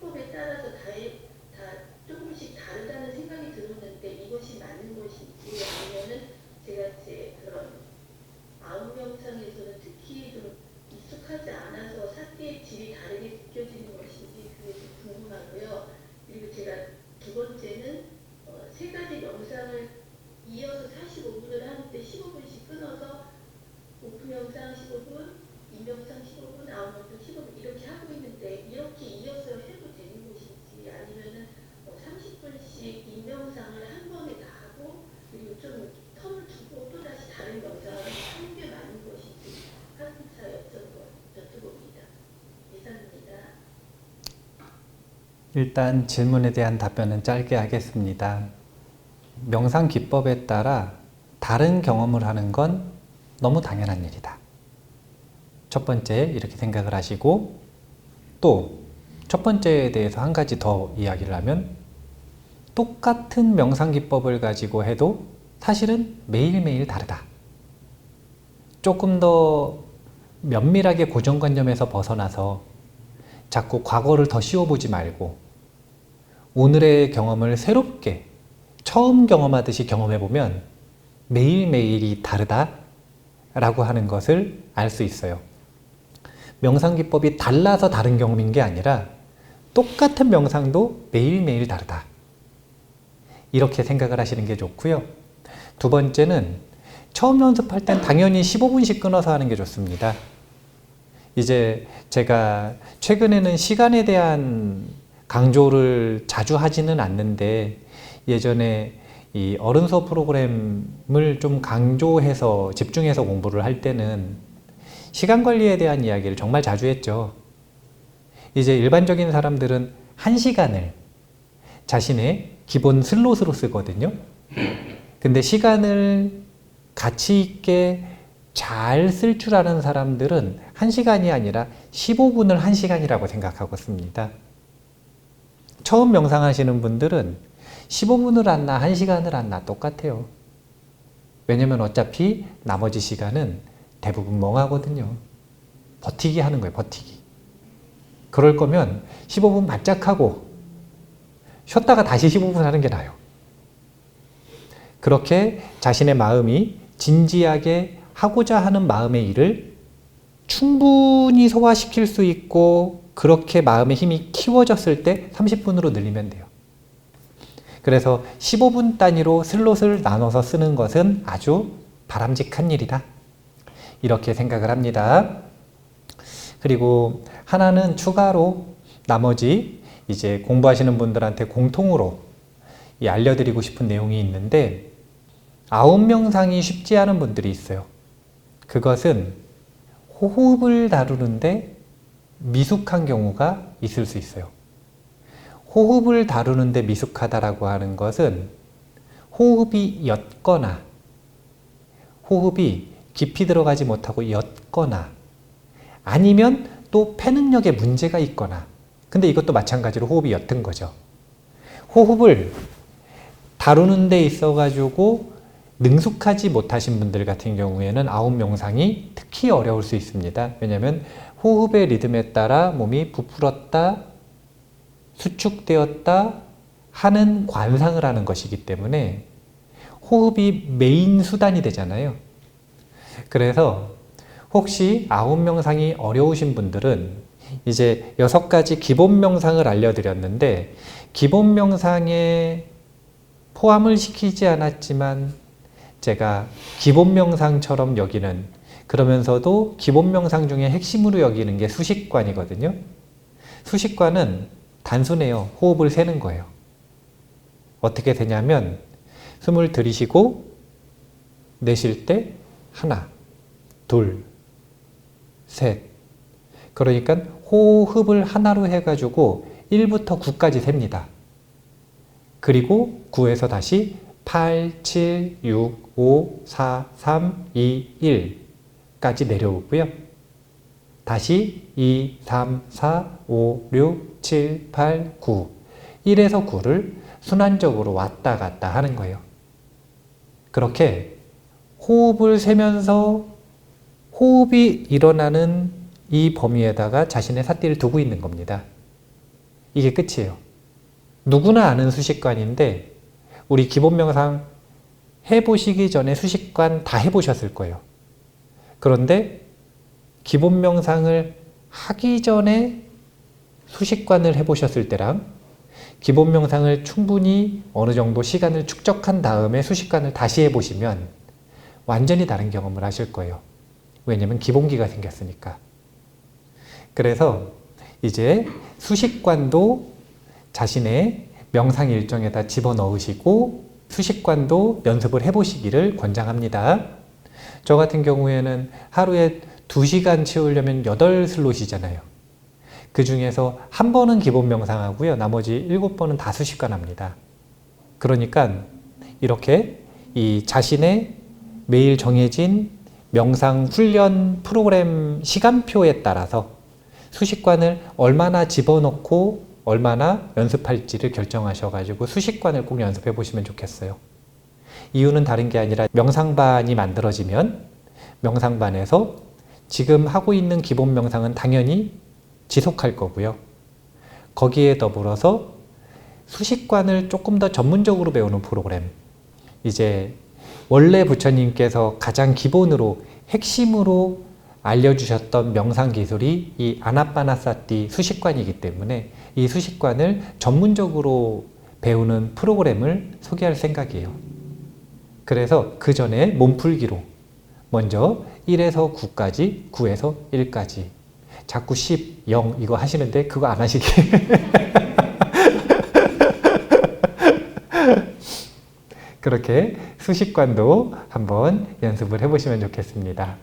기법에 따라서 다 조금씩 다르다는 생각이 들었는데 이것이 맞는 것인지 아니면은 제가 이제 그런 아홉명상에서는 특히 좀 익숙하지 않아서 사태의 질이 다르게 느껴지는 것인지 그게 좀 궁금하고요. 그리고 제가 두 번째는 세 가지 명상을 이어서 45분을 하는데 15분씩 끊어서 오프 명상 15분, 임명상 15분, 아웃명상 15분 이렇게 하고 있는데 이렇게 이어서 해도 되는 것인지 아니면은 30분씩 임명상을 한 번에 다 하고 그리고 좀 텀을 두고 또 다시 다른 명상을 하는 게 맞는 것인지 항차 여쭤봅니다. 이상입니다. 일단 질문에 대한 답변은 짧게 하겠습니다. 명상 기법에 따라 다른 경험을 하는 건 너무 당연한 일이다. 첫 번째 이렇게 생각을 하시고 또 첫 번째에 대해서 한 가지 더 이야기를 하면 똑같은 명상 기법을 가지고 해도 사실은 매일매일 다르다. 조금 더 면밀하게 고정관념에서 벗어나서 자꾸 과거를 더 씌워보지 말고 오늘의 경험을 새롭게 처음 경험하듯이 경험해보면 매일매일이 다르다 라고 하는 것을 알 수 있어요. 명상기법이 달라서 다른 경험인 게 아니라 똑같은 명상도 매일매일 다르다. 이렇게 생각을 하시는 게 좋고요. 두 번째는 처음 연습할 땐 당연히 15분씩 끊어서 하는 게 좋습니다. 이제 제가 최근에는 시간에 대한 강조를 자주 하지는 않는데 예전에 이 어른 수업 프로그램을 좀 강조해서 집중해서 공부를 할 때는 시간 관리에 대한 이야기를 정말 자주 했죠. 이제 일반적인 사람들은 1시간을 자신의 기본 슬롯으로 쓰거든요. 근데 시간을 가치 있게 잘 쓸 줄 아는 사람들은 1시간이 아니라 15분을 1시간이라고 생각하고 씁니다. 처음 명상하시는 분들은 15분을 한나 1시간을 한나 똑같아요. 왜냐면 어차피 나머지 시간은 대부분 멍하거든요. 버티기 하는 거예요. 버티기. 그럴 거면 15분 바짝 하고 쉬었다가 다시 15분 하는 게 나아요. 그렇게 자신의 마음이 진지하게 하고자 하는 마음의 일을 충분히 소화시킬 수 있고 그렇게 마음의 힘이 키워졌을 때 30분으로 늘리면 돼요. 그래서 15분 단위로 슬롯을 나눠서 쓰는 것은 아주 바람직한 일이다. 이렇게 생각을 합니다. 그리고 하나는 추가로 나머지 이제 공부하시는 분들한테 공통으로 알려드리고 싶은 내용이 있는데 아홉명상이 쉽지 않은 분들이 있어요. 그것은 호흡을 다루는데 미숙한 경우가 있을 수 있어요. 호흡을 다루는데 미숙하다라고 하는 것은 호흡이 옅거나 호흡이 깊이 들어가지 못하고 옅거나 아니면 또 폐 능력에 문제가 있거나 근데 이것도 마찬가지로 호흡이 옅은 거죠. 호흡을 다루는 데 있어 가지고 능숙하지 못하신 분들 같은 경우에는 아홉명상이 특히 어려울 수 있습니다. 왜냐하면 호흡의 리듬에 따라 몸이 부풀었다 수축되었다 하는 관상을 하는 것이기 때문에 호흡이 메인 수단이 되잖아요. 그래서 혹시 아홉명상이 어려우신 분들은 이제 6가지 기본 명상을 알려드렸는데 기본 명상에 포함을 시키지 않았지만 제가 기본 명상처럼 여기는 그러면서도 기본 명상 중에 핵심으로 여기는 게 수식관이거든요. 수식관은 단순해요. 호흡을 세는 거예요. 어떻게 되냐면 숨을 들이쉬고 내쉴 때 하나, 둘, 셋. 그러니까 호흡을 하나로 해가지고 1부터 9까지 셉니다. 그리고 9에서 다시 8, 7, 6, 5, 4, 3, 2, 1까지 내려오고요. 다시 2, 3, 4, 5, 6, 7, 8, 9 1에서 9를 순환적으로 왔다 갔다 하는 거예요. 그렇게 호흡을 세면서 호흡이 일어나는 이 범위에다가 자신의 삿대를 두고 있는 겁니다. 이게 끝이에요. 누구나 아는 수식관인데 우리 기본 명상 해보시기 전에 수식관 다 해보셨을 거예요. 그런데 기본 명상을 하기 전에 수식관을 해보셨을 때랑 기본 명상을 충분히 어느 정도 시간을 축적한 다음에 수식관을 다시 해보시면 완전히 다른 경험을 하실 거예요. 왜냐면 기본기가 생겼으니까. 그래서 이제 수식관도 자신의 명상 일정에다 집어넣으시고 수식관도 연습을 해보시기를 권장합니다. 저 같은 경우에는 하루에 2시간 채우려면 8슬롯이잖아요. 그 중에서 한 번은 기본 명상하고요. 나머지 7번은 다 수식관 합니다. 그러니까 이렇게 이 자신의 매일 정해진 명상 훈련 프로그램 시간표에 따라서 수식관을 얼마나 집어넣고 얼마나 연습할지를 결정하셔가지고 수식관을 꼭 연습해 보시면 좋겠어요. 이유는 다른 게 아니라 명상반이 만들어지면 명상반에서 지금 하고 있는 기본 명상은 당연히 지속할 거고요. 거기에 더불어서 수식관을 조금 더 전문적으로 배우는 프로그램, 이제 원래 부처님께서 가장 기본으로 핵심으로 알려주셨던 명상 기술이 이 아나빠나사티 수식관이기 때문에 이 수식관을 전문적으로 배우는 프로그램을 소개할 생각이에요. 그래서 그 전에 몸풀기로 먼저 1에서 9까지, 9에서 1까지, 자꾸 10, 0 이거 하시는데 그거 안 하시게. 그렇게 수식관도 한번 연습을 해보시면 좋겠습니다.